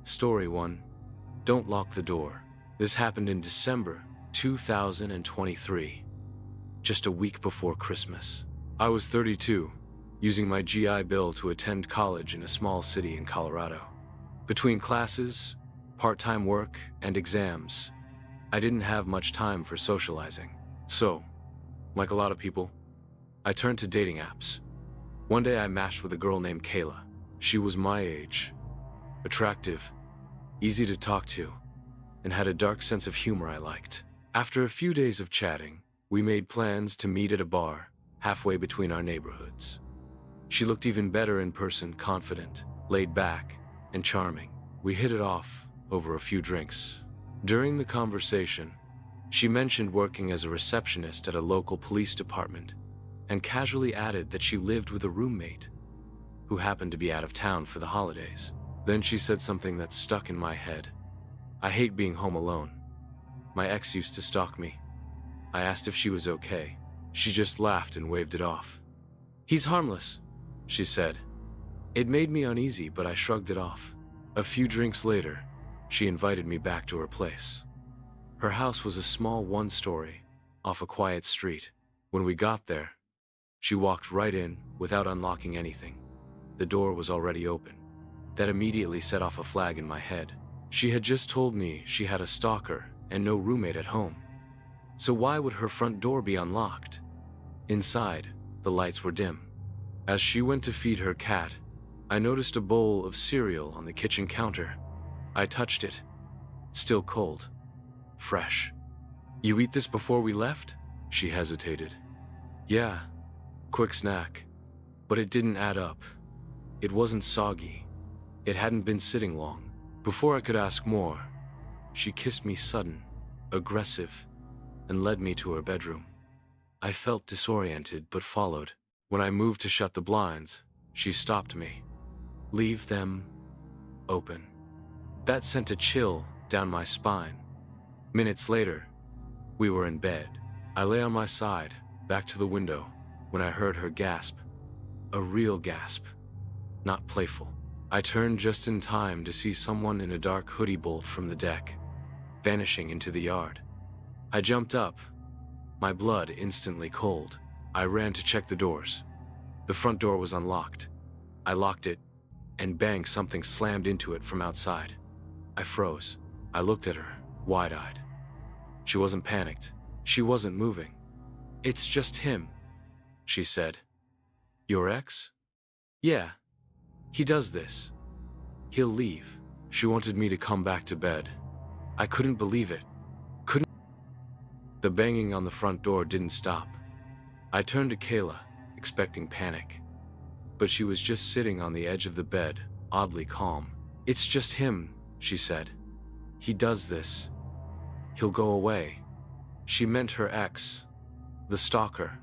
Story 1. Don't lock the door. This happened in December 2023, just a week before Christmas. I was 32, using my GI Bill to attend college in a small city in Colorado. Between classes, part-time work, and exams, I didn't have much time for socializing. So, like a lot of people, I turned to dating apps. One day I matched with a girl named Kayla. She was my age, attractive, easy to talk to, and had a dark sense of humor I liked. After a few days of chatting, we made plans to meet at a bar halfway between our neighborhoods. She looked even better in person, confident, laid back, and charming. We hit it off over a few drinks. During the conversation, she mentioned working as a receptionist at a local police department and casually added that she lived with a roommate who happened to be out of town for the holidays. Then she said something that stuck in my head. I hate being home alone. My ex used to stalk me. I asked if she was okay. She just laughed and waved it off. He's harmless, she said. It made me uneasy, but I shrugged it off. A few drinks later, she invited me back to her place. Her house was a small one-story, off a quiet street. When we got there, she walked right in without unlocking anything. The door was already open. That immediately set off a flag in my head. She had just told me she had a stalker and no roommate at home. So why would her front door be unlocked? Inside, the lights were dim. As she went to feed her cat, I noticed a bowl of cereal on the kitchen counter. I touched it. Still cold. Fresh. You eat this before we left? She hesitated. Yeah. Quick snack. But it didn't add up. It wasn't soggy. It hadn't been sitting long. Before I could ask more, she kissed me sudden, aggressive, and led me to her bedroom. I felt disoriented but followed. When I moved to shut the blinds, she stopped me. Leave them open. That sent a chill down my spine. Minutes later, we were in bed. I lay on my side, back to the window, when I heard her gasp. A real gasp, not playful. I turned just in time to see someone in a dark hoodie bolt from the deck, vanishing into the yard. I jumped up, my blood instantly cold. I ran to check the doors. The front door was unlocked. I locked it, and bang, something slammed into it from outside. I froze. I looked at her, wide-eyed. She wasn't panicked. She wasn't moving. It's just him, she said. Your ex? Yeah. He does this. He'll leave. She wanted me to come back to bed. I couldn't believe it. The banging on the front door didn't stop. I turned to Kayla, expecting panic. But she was just sitting on the edge of the bed, oddly calm. It's just him, she said. He does this. He'll go away. She meant her ex, the stalker,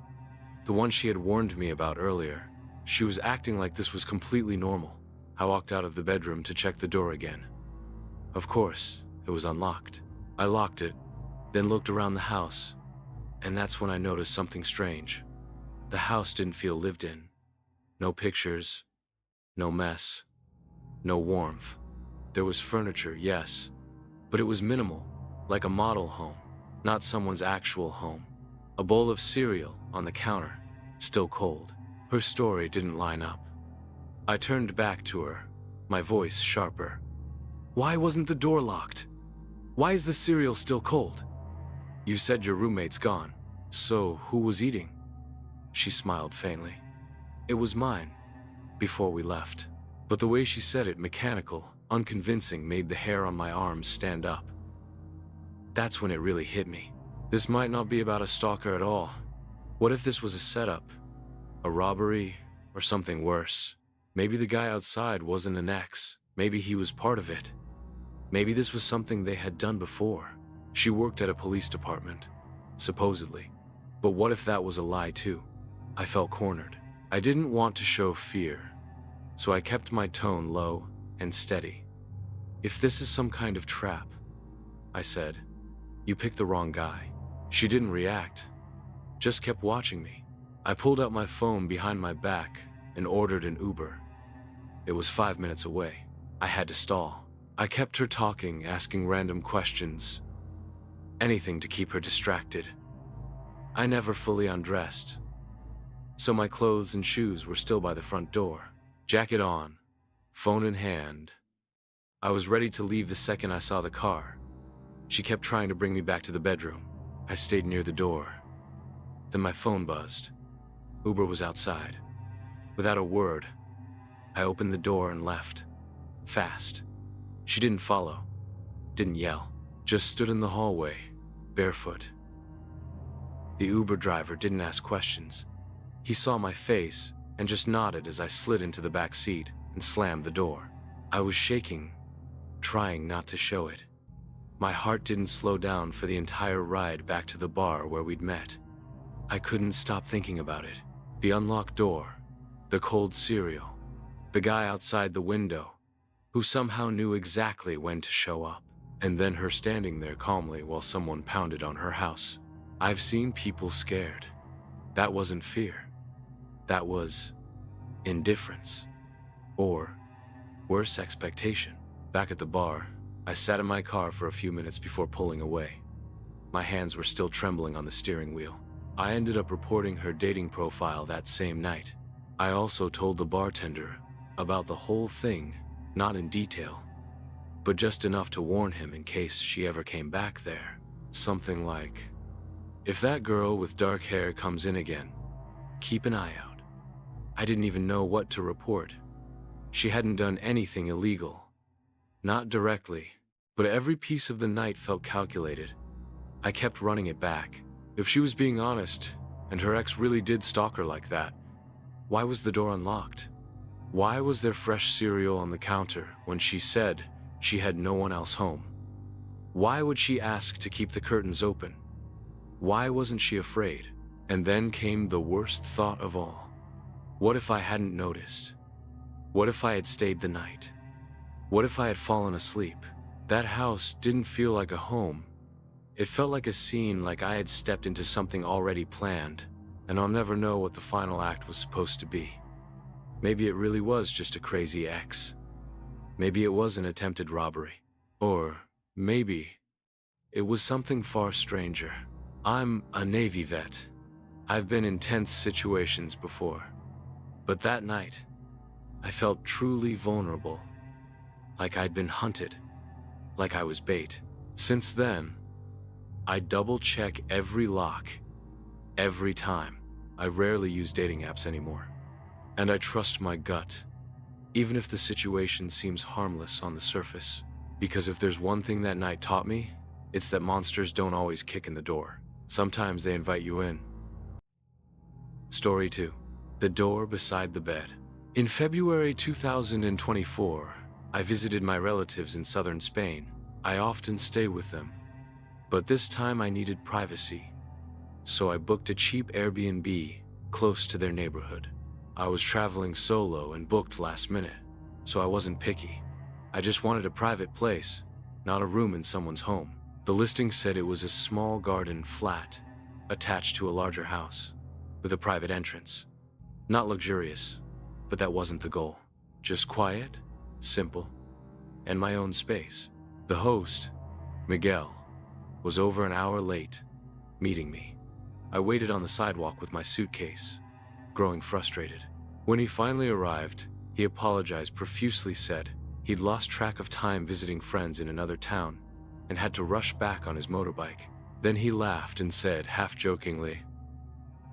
the one she had warned me about earlier. She was acting like this was completely normal. I walked out of the bedroom to check the door again. Of course, it was unlocked. I locked it, then looked around the house, and that's when I noticed something strange. The house didn't feel lived in. No pictures, no mess, no warmth. There was furniture, yes, but it was minimal, like a model home, not someone's actual home. A bowl of cereal on the counter, still cold. Her story didn't line up. I turned back to her, my voice sharper. Why wasn't the door locked? Why is the cereal still cold? You said your roommate's gone, so who was eating? She smiled faintly. It was mine, before we left. But the way she said it, mechanical, unconvincing, made the hair on my arms stand up. That's when it really hit me. This might not be about a stalker at all. What if this was a setup? A robbery, or something worse? Maybe the guy outside wasn't an ex. Maybe he was part of it. Maybe this was something they had done before. She worked at a police department, supposedly. But what if that was a lie too? I felt cornered. I didn't want to show fear, so I kept my tone low and steady. If this is some kind of trap, I said, you picked the wrong guy. She didn't react, just kept watching me. I pulled out my phone behind my back and ordered an Uber. It was 5 minutes away. I had to stall. I kept her talking, asking random questions, anything to keep her distracted. I never fully undressed, so my clothes and shoes were still by the front door. Jacket on, phone in hand. I was ready to leave the second I saw the car. She kept trying to bring me back to the bedroom. I stayed near the door. Then my phone buzzed. Uber was outside. Without a word, I opened the door and left. Fast. She didn't follow, didn't yell, just stood in the hallway, barefoot. The Uber driver didn't ask questions. He saw my face and just nodded as I slid into the back seat and slammed the door. I was shaking, trying not to show it. My heart didn't slow down for the entire ride back to the bar where we'd met. I couldn't stop thinking about it. The unlocked door, the cold cereal, the guy outside the window, who somehow knew exactly when to show up, and then her standing there calmly while someone pounded on her house. I've seen people scared. That wasn't fear. That was indifference. Or, worse, expectation. Back at the bar, I sat in my car for a few minutes before pulling away. My hands were still trembling on the steering wheel. I ended up reporting her dating profile that same night. I also told the bartender about the whole thing, not in detail, but just enough to warn him in case she ever came back there. Something like, if that girl with dark hair comes in again, keep an eye out. I didn't even know what to report. She hadn't done anything illegal. Not directly, but every piece of the night felt calculated. I kept running it back. If she was being honest, and her ex really did stalk her like that, why was the door unlocked? Why was there fresh cereal on the counter when she said she had no one else home? Why would she ask to keep the curtains open? Why wasn't she afraid? And then came the worst thought of all. What if I hadn't noticed? What if I had stayed the night? What if I had fallen asleep? That house didn't feel like a home. It felt like a scene, like I had stepped into something already planned, and I'll never know what the final act was supposed to be. Maybe it really was just a crazy ex. Maybe it was an attempted robbery. Or maybe it was something far stranger. I'm a Navy vet. I've been in tense situations before. But that night, I felt truly vulnerable. Like I'd been hunted. Like I was bait. Since then, I double-check every lock, every time. I rarely use dating apps anymore. And I trust my gut, even if the situation seems harmless on the surface. Because if there's one thing that night taught me, it's that monsters don't always kick in the door. Sometimes they invite you in. Story 2. The door beside the bed. In February 2024, I visited my relatives in southern Spain. I often stay with them. But this time I needed privacy, so I booked a cheap Airbnb close to their neighborhood. I was traveling solo and booked last minute, so I wasn't picky. I just wanted a private place, not a room in someone's home. The listing said it was a small garden flat attached to a larger house with a private entrance. Not luxurious, but that wasn't the goal. Just quiet, simple, and my own space. The host, Miguel, was over an hour late, meeting me. I waited on the sidewalk with my suitcase, growing frustrated. When he finally arrived, he apologized profusely, said he'd lost track of time visiting friends in another town and had to rush back on his motorbike. Then he laughed and said, half-jokingly,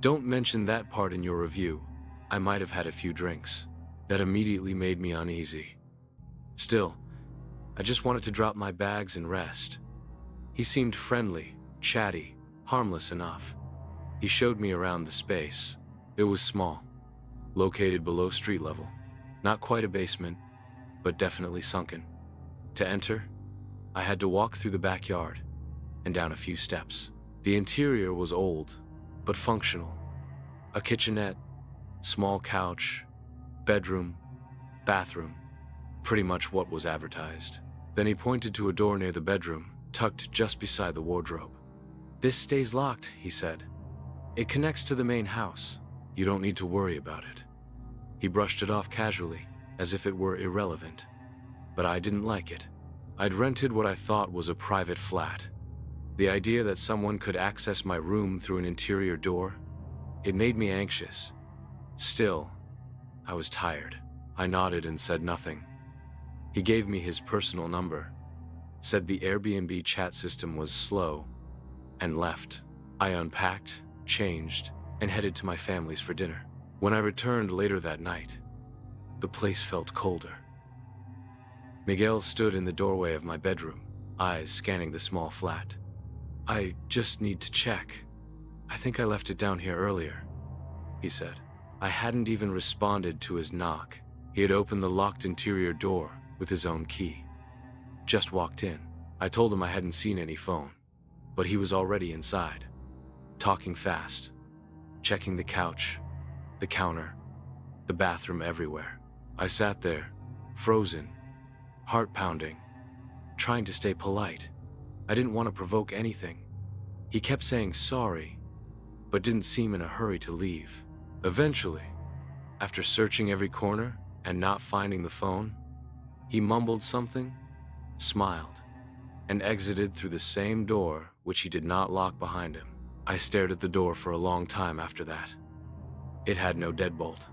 "Don't mention that part in your review. I might have had a few drinks." That immediately made me uneasy. Still, I just wanted to drop my bags and rest. He seemed friendly, chatty, harmless enough. He showed me around the space. It was small, located below street level. Not quite a basement, but definitely sunken. To enter, I had to walk through the backyard and down a few steps. The interior was old, but functional. A kitchenette, small couch, bedroom, bathroom, pretty much what was advertised. Then he pointed to a door near the bedroom, tucked just beside the wardrobe. "This stays locked," he said. "It connects to the main house. You don't need to worry about it." He brushed it off casually, as if it were irrelevant. But I didn't like it. I'd rented what I thought was a private flat. The idea that someone could access my room through an interior door, it made me anxious. Still, I was tired. I nodded and said nothing. He gave me his personal number, said the Airbnb chat system was slow, and left. I unpacked, changed, and headed to my family's for dinner. When I returned later that night, the place felt colder. Miguel stood in the doorway of my bedroom, eyes scanning the small flat. "I just need to check. I think I left it down here earlier," he said. I hadn't even responded to his knock. He had opened the locked interior door with his own key. Just walked in. I told him I hadn't seen any phone, but he was already inside, talking fast, checking the couch, the counter, the bathroom, everywhere. I sat there, frozen, heart pounding, trying to stay polite. I didn't want to provoke anything. He kept saying sorry, but didn't seem in a hurry to leave. Eventually, after searching every corner and not finding the phone, he mumbled something, smiled, and exited through the same door which he did not lock behind him. I stared at the door for a long time after that. It had no deadbolt.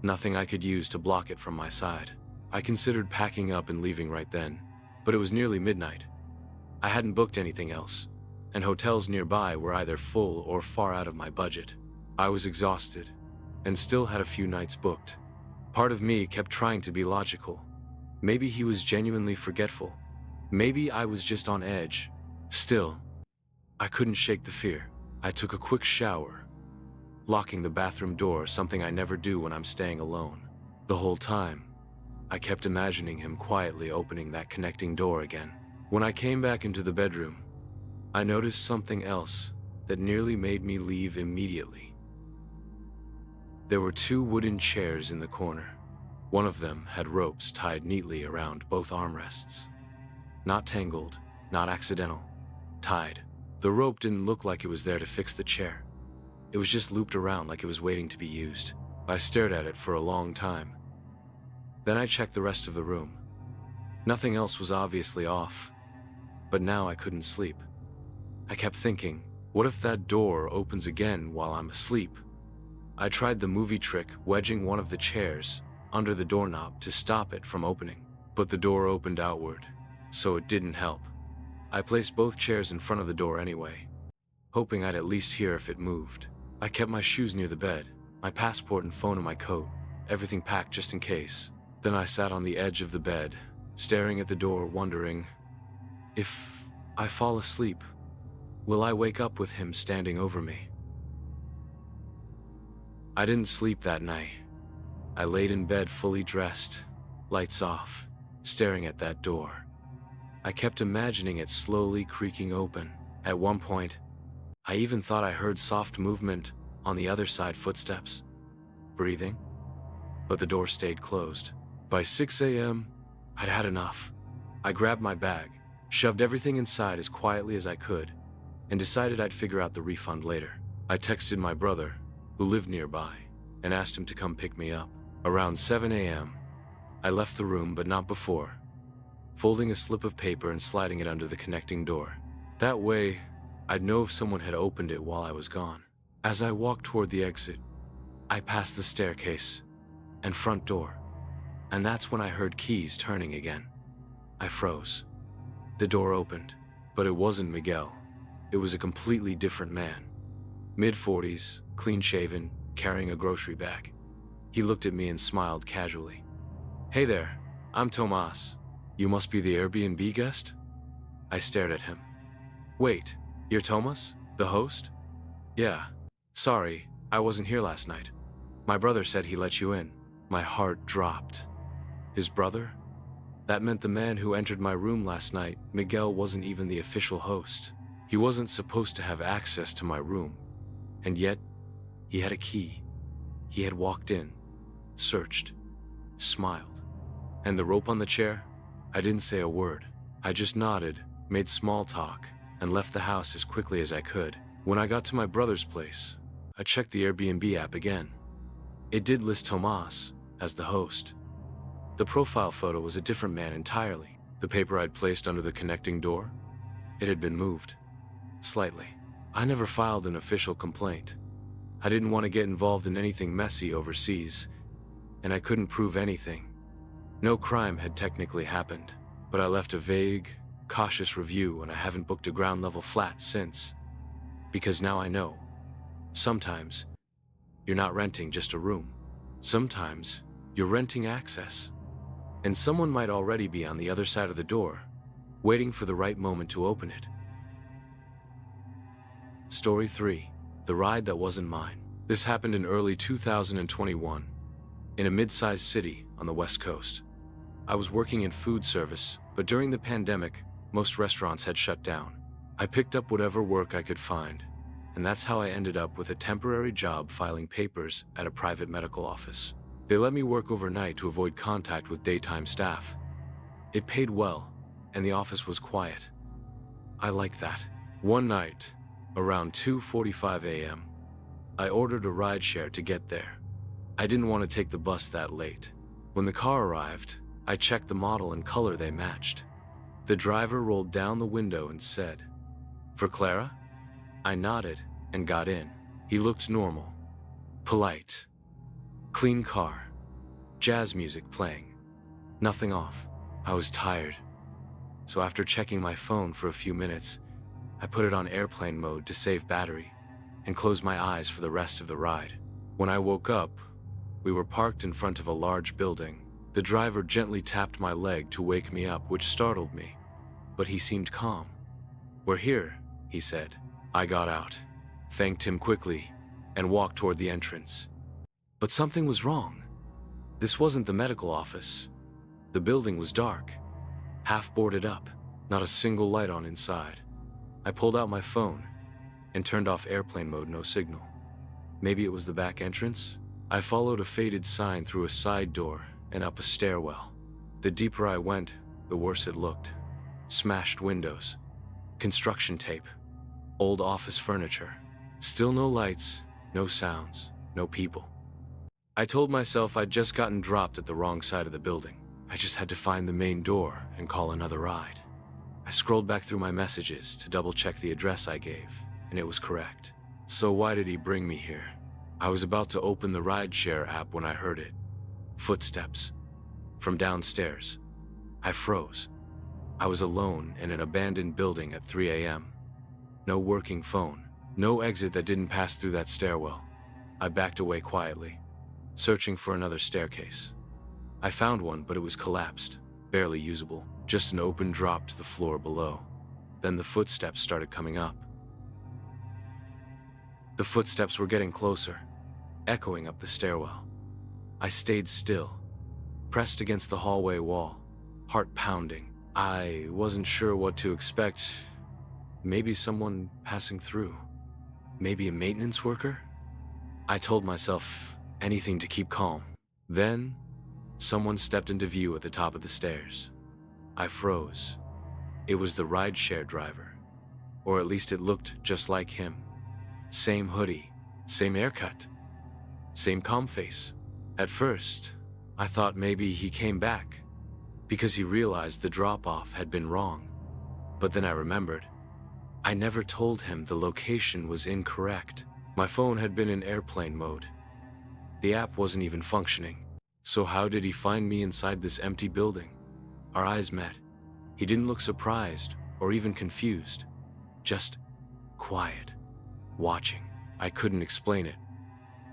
Nothing I could use to block it from my side. I considered packing up and leaving right then, but it was nearly midnight. I hadn't booked anything else, and hotels nearby were either full or far out of my budget. I was exhausted, and still had a few nights booked. Part of me kept trying to be logical. Maybe he was genuinely forgetful. Maybe I was just on edge. Still, I couldn't shake the fear. I took a quick shower, locking the bathroom door, something I never do when I'm staying alone. The whole time, I kept imagining him quietly opening that connecting door again. When I came back into the bedroom, I noticed something else that nearly made me leave immediately. There were 2 wooden chairs in the corner. One of them had ropes tied neatly around both armrests. Not tangled, not accidental, tied. The rope didn't look like it was there to fix the chair. It was just looped around like it was waiting to be used. I stared at it for a long time. Then I checked the rest of the room. Nothing else was obviously off, but now I couldn't sleep. I kept thinking, what if that door opens again while I'm asleep? I tried the movie trick, wedging one of the chairs under the doorknob to stop it from opening, but the door opened outward, so it didn't help. I placed both chairs in front of the door anyway, hoping I'd at least hear if it moved. I kept my shoes near the bed, my passport and phone in my coat, everything packed just in case. Then I sat on the edge of the bed, staring at the door, wondering, if I fall asleep, will I wake up with him standing over me? I didn't sleep that night. I laid in bed fully dressed, lights off, staring at that door. I kept imagining it slowly creaking open. At one point, I even thought I heard soft movement on the other side, footsteps, breathing, but the door stayed closed. By 6 a.m., I'd had enough. I grabbed my bag, shoved everything inside as quietly as I could, and decided I'd figure out the refund later. I texted my brother, who lived nearby, and asked him to come pick me up. Around 7 a.m., I left the room, but not before, folding a slip of paper and sliding it under the connecting door. That way, I'd know if someone had opened it while I was gone. As I walked toward the exit, I passed the staircase and front door, and that's when I heard keys turning again. I froze. The door opened, but it wasn't Miguel. It was a completely different man. Mid-40s, clean-shaven, carrying a grocery bag. He looked at me and smiled casually. "Hey there, I'm Tomas. You must be the Airbnb guest?" I stared at him. "Wait, you're Tomas, the host?" "Yeah. Sorry, I wasn't here last night. My brother said he let you in." My heart dropped. His brother? That meant the man who entered my room last night, Miguel, wasn't even the official host. He wasn't supposed to have access to my room. And yet, he had a key. He had walked in, searched, smiled. And the rope on the chair? I didn't say a word. I just nodded, made small talk, and left the house as quickly as I could. When I got to my brother's place, I checked the Airbnb app again. It did list Tomas as the host. The profile photo was a different man entirely. The paper I'd placed under the connecting door? It had been moved. Slightly. I never filed an official complaint. I didn't want to get involved in anything messy overseas, and I couldn't prove anything. No crime had technically happened, but I left a vague, cautious review, and I haven't booked a ground-level flat since. Because now I know. Sometimes, you're not renting just a room. Sometimes, you're renting access. And someone might already be on the other side of the door, waiting for the right moment to open it. Story 3. The ride that wasn't mine. This happened in early 2021, in a mid-sized city on the West Coast. I was working in food service, but during the pandemic, most restaurants had shut down. I picked up whatever work I could find, and that's how I ended up with a temporary job filing papers at a private medical office. They let me work overnight to avoid contact with daytime staff. It paid well, and the office was quiet. I liked that. One night, around 2:45 a.m., I ordered a rideshare to get there. I didn't want to take the bus that late. When the car arrived, I checked the model and color they matched. The driver rolled down the window and said, "For Clara?" I nodded and got in. He looked normal, polite. Clean car, jazz music playing, nothing off. I was tired, so after checking my phone for a few minutes, I put it on airplane mode to save battery and closed my eyes for the rest of the ride. When I woke up, we were parked in front of a large building. The driver gently tapped my leg to wake me up, which startled me, but he seemed calm. "We're here," he said. I got out, thanked him quickly, and walked toward the entrance. But something was wrong. This wasn't the medical office. The building was dark, half boarded up, not a single light on inside. I pulled out my phone and turned off airplane mode, no signal. Maybe it was the back entrance? I followed a faded sign through a side door and up a stairwell. The deeper I went, the worse it looked. Smashed windows, construction tape, old office furniture. Still no lights, no sounds, no people. I told myself I'd just gotten dropped at the wrong side of the building. I just had to find the main door and call another ride. I scrolled back through my messages to double-check the address I gave, and it was correct. So why did he bring me here? I was about to open the Rideshare app when I heard it. Footsteps. From downstairs. I froze. I was alone in an abandoned building at 3 a.m. No working phone. No exit that didn't pass through that stairwell. I backed away quietly, searching for another staircase. I found one, but it was collapsed, barely usable, just an open drop to the floor below. Then the footsteps started coming up. The footsteps were getting closer, echoing up the stairwell. I stayed still, pressed against the hallway wall, heart pounding. I wasn't sure what to expect. Maybe someone passing through. Maybe a maintenance worker? I told myself anything to keep calm. Then, someone stepped into view at the top of the stairs. I froze. It was the rideshare driver, or at least it looked just like him. Same hoodie, same haircut, same calm face. At first, I thought maybe he came back because he realized the drop-off had been wrong. But then I remembered. I never told him the location was incorrect. My phone had been in airplane mode. The app wasn't even functioning. So how did he find me inside this empty building? Our eyes met. He didn't look surprised or even confused. Just quiet, watching. I couldn't explain it,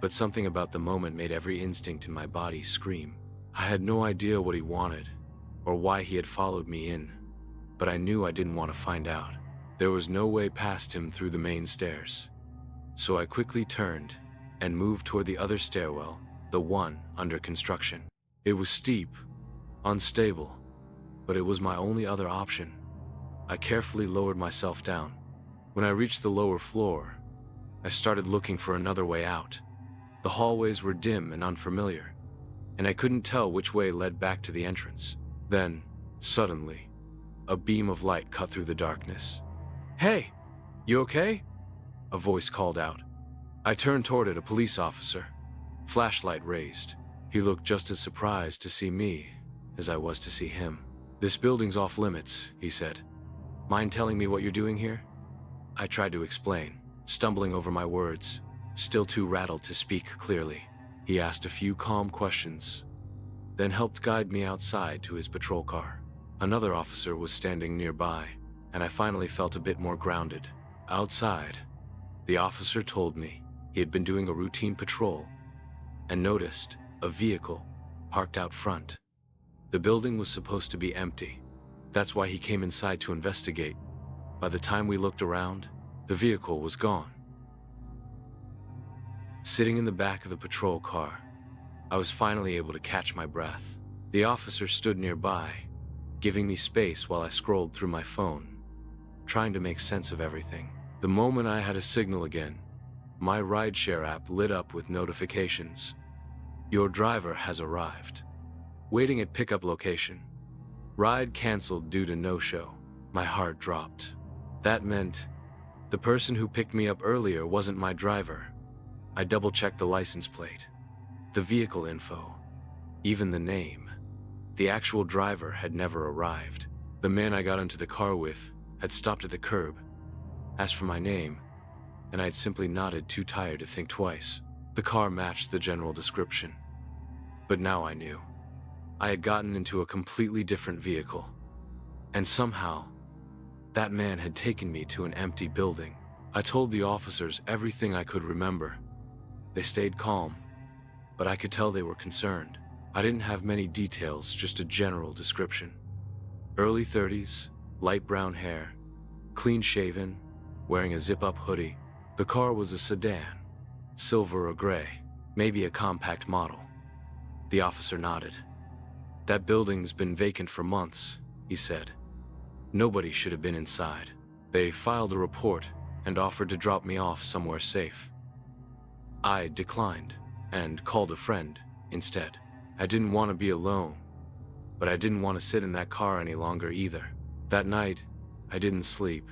but something about the moment made every instinct in my body scream. I had no idea what he wanted or why he had followed me in, but I knew I didn't want to find out. There was no way past him through the main stairs. So I quickly turned and moved toward the other stairwell, the one under construction. It was steep, unstable, but it was my only other option. I carefully lowered myself down. When I reached the lower floor, I started looking for another way out. The hallways were dim and unfamiliar, and I couldn't tell which way led back to the entrance. Then, suddenly, a beam of light cut through the darkness. "Hey, you okay?" A voice called out. I turned toward it, a police officer, flashlight raised. He looked just as surprised to see me as I was to see him. "This building's off limits," he said. "Mind telling me what you're doing here?" I tried to explain, stumbling over my words, still too rattled to speak clearly. He asked a few calm questions, then helped guide me outside to his patrol car. Another officer was standing nearby, and I finally felt a bit more grounded. Outside, the officer told me he had been doing a routine patrol and noticed a vehicle parked out front. The building was supposed to be empty. That's why he came inside to investigate. By the time we looked around, the vehicle was gone. Sitting in the back of the patrol car, I was finally able to catch my breath. The officer stood nearby, giving me space while I scrolled through my phone, trying to make sense of everything. The moment I had a signal again, my Rideshare app lit up with notifications. "Your driver has arrived. Waiting at pickup location. Ride canceled due to no-show." My heart dropped. That meant the person who picked me up earlier wasn't my driver. I double-checked the license plate, the vehicle info, even the name. The actual driver had never arrived. The man I got into the car with had stopped at the curb, asked for my name, and I had simply nodded, too tired to think twice. The car matched the general description. But now I knew. I had gotten into a completely different vehicle. And somehow, that man had taken me to an empty building. I told the officers everything I could remember. They stayed calm, but I could tell they were concerned. I didn't have many details, just a general description. Early 30s, light brown hair, clean-shaven, wearing a zip-up hoodie. The car was a sedan, silver or gray, maybe a compact model. The officer nodded. "That building's been vacant for months," he said. "Nobody should have been inside. They filed a report and offered to drop me off somewhere safe. I declined and called a friend instead. I didn't want to be alone, but I didn't want to sit in that car any longer either. That night, I didn't sleep.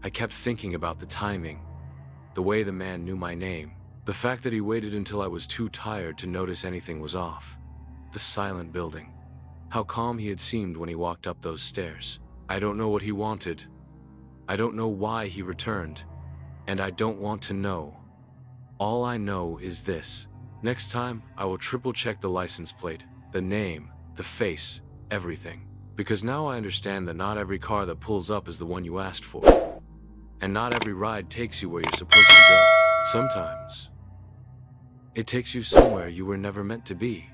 I kept thinking about the timing, the way the man knew my name, the fact that he waited until I was too tired to notice anything was off. The silent building. How calm he had seemed when he walked up those stairs. I don't know what he wanted. I don't know why he returned, and I don't want to know. All I know is this. Next time, I will triple-check the license plate, the name, the face, everything. Because now I understand that not every car that pulls up is the one you asked for. And not every ride takes you where you're supposed to go. Sometimes, it takes you somewhere you were never meant to be.